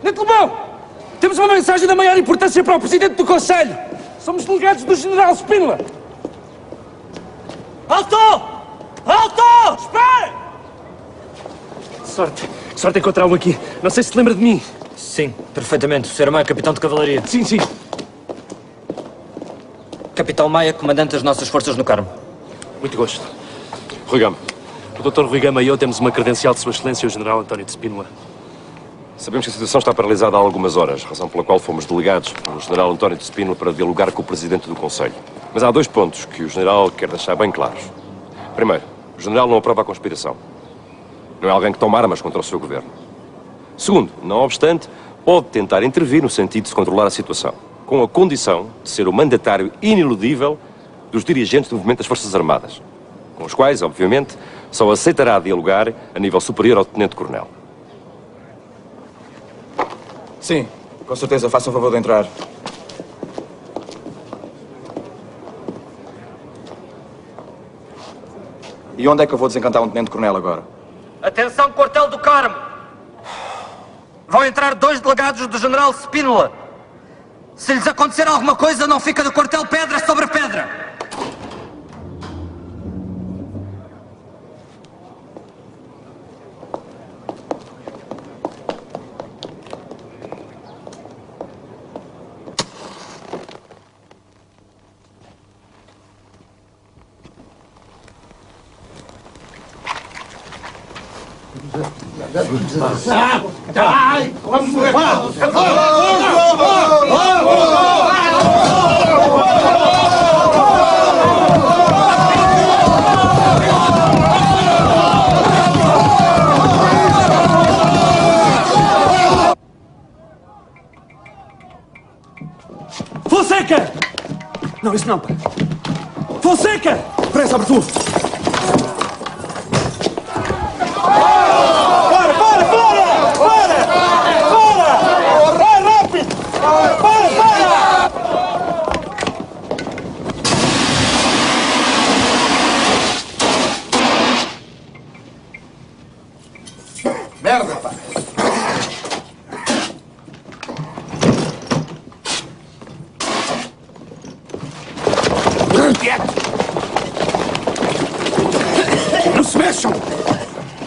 Tenente Lobão, temos uma mensagem da maior importância para o Presidente do Conselho. Somos delegados do General Spínola. Alto! Alto! Espere! Sorte encontrá-lo aqui. Não sei se te lembra de mim. Sim, perfeitamente. O Sr. Maia, capitão de cavalaria. Sim. Capitão Maia, comandante das nossas forças no Carmo. Muito gosto. Rui Gama. O Dr. Rui Gama e eu temos uma credencial de Sua Excelência, o General António de Spínola. Sabemos que a situação está paralisada há algumas horas, razão pela qual fomos delegados pelo General António de Spínola para dialogar com o Presidente do Conselho. Mas há 2 pontos que o General quer deixar bem claros. Primeiro, o General não aprova a conspiração. Não é alguém que toma armas contra o seu governo. Segundo, não obstante, pode tentar intervir no sentido de se controlar a situação, com a condição de ser o mandatário ineludível dos dirigentes do movimento das Forças Armadas, com os quais, obviamente, só aceitará dialogar a nível superior ao Tenente-Coronel. Sim, com certeza. Faça o favor de entrar. E onde é que eu vou desencantar um Tenente-Coronel agora? Atenção, quartel do Carmo! Vão entrar 2 delegados do General Spínola. Se lhes acontecer alguma coisa, não fica do quartel pedra sobre pedra. Fonseca! Não, isso não, pá. Fonseca! Pressa, abre tu! Merda, pá! Não se mexam!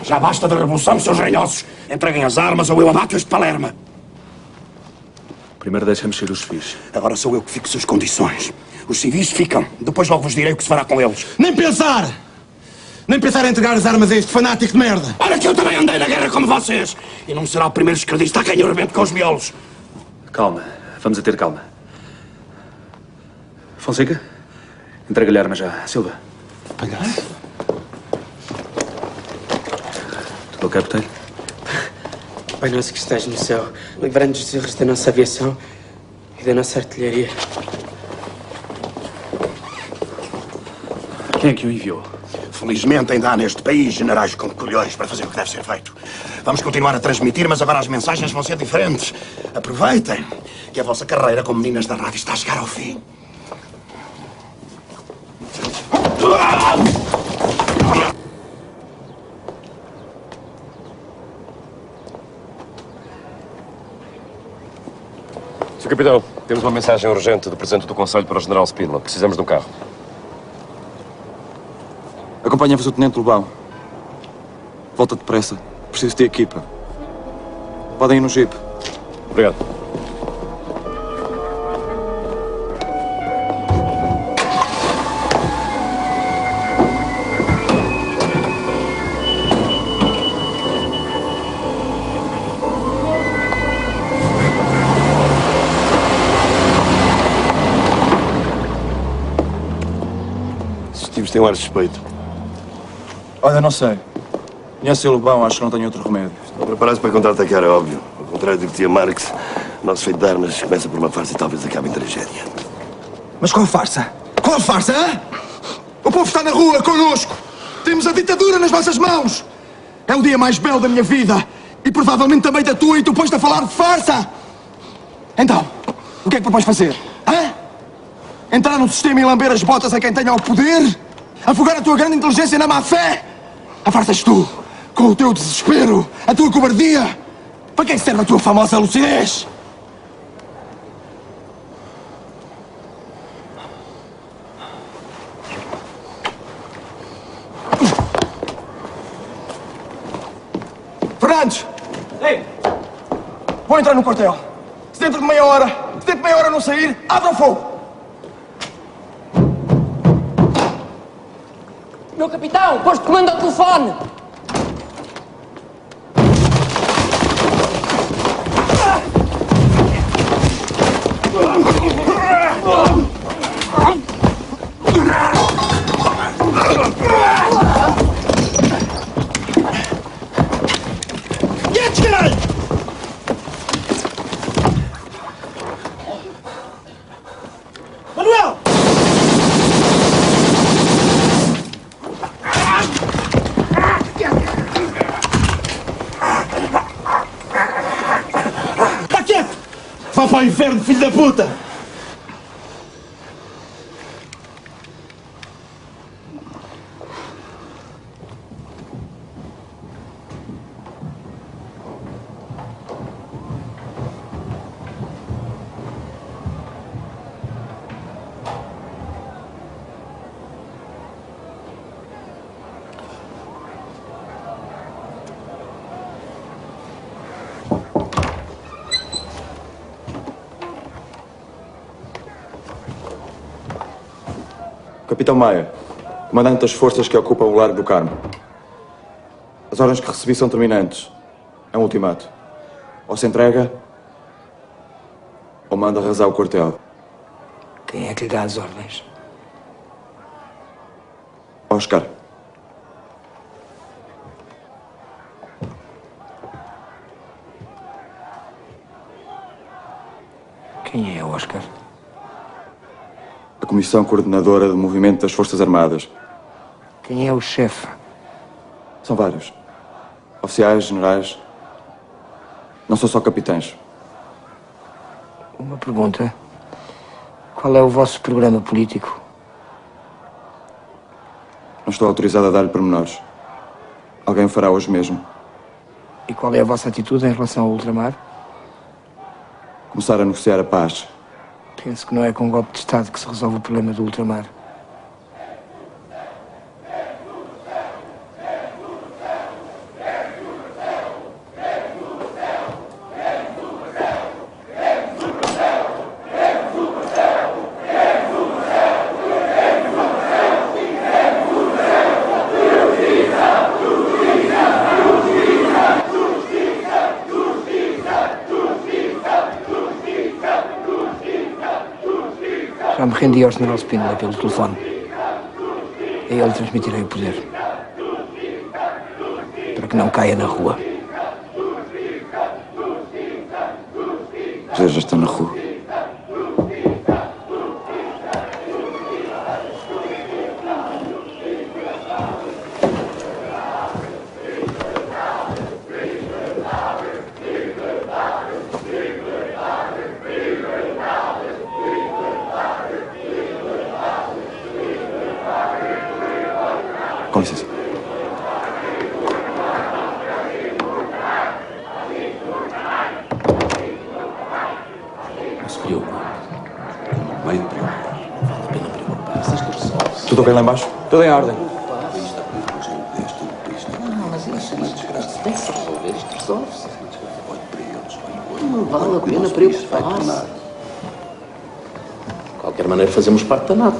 Já basta de revolução, seus ranhosos. Entreguem as armas ou eu abato este Palerma. Primeiro deixa-me mexer os civis. Agora sou eu que fixo as condições. Os civis ficam. Depois logo vos direi o que se fará com eles. Nem pensar! Nem pensar em entregar as armas a este fanático de merda! Olha que eu também andei na guerra como vocês. E não será o primeiro escradista a quem eu rebento com os miolos. Calma. Vamos a ter calma. Fonseca? Entrega-lhe a arma já. Silva. Apanhar? Tudo ok, Botelho? Pai nosso que estás no céu, livra-nos dos erros da nossa aviação e da nossa artilharia. Quem é que o enviou? Felizmente ainda há neste país generais com colhões para fazer o que deve ser feito. Vamos continuar a transmitir, mas agora as mensagens vão ser diferentes. Aproveitem que a vossa carreira como meninas da rádio está a chegar ao fim. Sr. Capitão, temos uma mensagem urgente do Presidente do Conselho para o General Spínola. Precisamos de um carro. Acompanha-vos o Tenente Lobão. Volta depressa. Preciso de equipa. Podem ir no jeep. Obrigado. Esses tipos têm um ar suspeito. Olha, não sei. Conhece o Lobão, acho que não tenho outro remédio. Estão preparados para contra-atacar, é óbvio. Ao contrário do que dizia Marx, o nosso feito de armas começa por uma farsa e talvez acabe em tragédia. Mas qual farsa? Qual farsa, hã? O povo está na rua, connosco. Temos a ditadura nas nossas mãos. É o dia mais belo da minha vida. E provavelmente também da tua, e tu pões-te a falar de farsa. Então, o que é que propões fazer? Hã? Entrar no sistema e lamber as botas a quem tenha o poder? Afogar a tua grande inteligência na má-fé? Afartas tu, com o teu desespero, a tua cobardia. Para que serve a tua famosa lucidez? Fernandes! Ei! Vou entrar no quartel. Se dentro de meia hora não sair, abra o fogo! Meu capitão, posto de comando ao telefone! Quietos, caralho! Manuel! Está quieto! Vá para o inferno, filho da puta! Capitão Maia, comandante das forças que ocupam o Largo do Carmo. As ordens que recebi são terminantes. É um ultimato. Ou se entrega, ou manda arrasar o quartel. Quem é que lhe dá as ordens? Oscar. Quem é Oscar? A Comissão Coordenadora do Movimento das Forças Armadas. Quem é o chefe? São vários. Oficiais, generais. Não são só capitães. Uma pergunta. Qual é o vosso programa político? Não estou autorizado a dar-lhe pormenores. Alguém o fará hoje mesmo. E qual é a vossa atitude em relação ao ultramar? Começar a negociar a paz. Penso que não é com um golpe de Estado que se resolve o problema do ultramar. Já me rendi ao General Spínola pelo telefone. A ele transmitirei o poder. Para que não caia na rua. Já está na rua. Com licença. Não se preocupe. Não vai preocupar. Vale a pena preocupar-se. Isto resolve-se. Tudo bem lá embaixo? Tudo em ordem. Não, mas isto tem que se resolver. Isto resolve-se. Não vale a pena preocupar-se. De qualquer maneira, fazemos parte da NATO.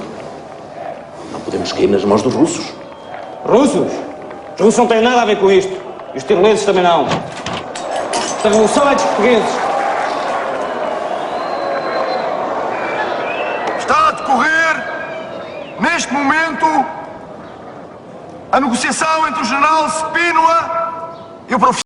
Não podemos cair nas mãos dos russos. Russos? Os russos não têm nada a ver com isto. E os tiroleses também não. Esta revolução é dos portugueses. Está a decorrer, neste momento, a negociação entre o general Spínola e o professor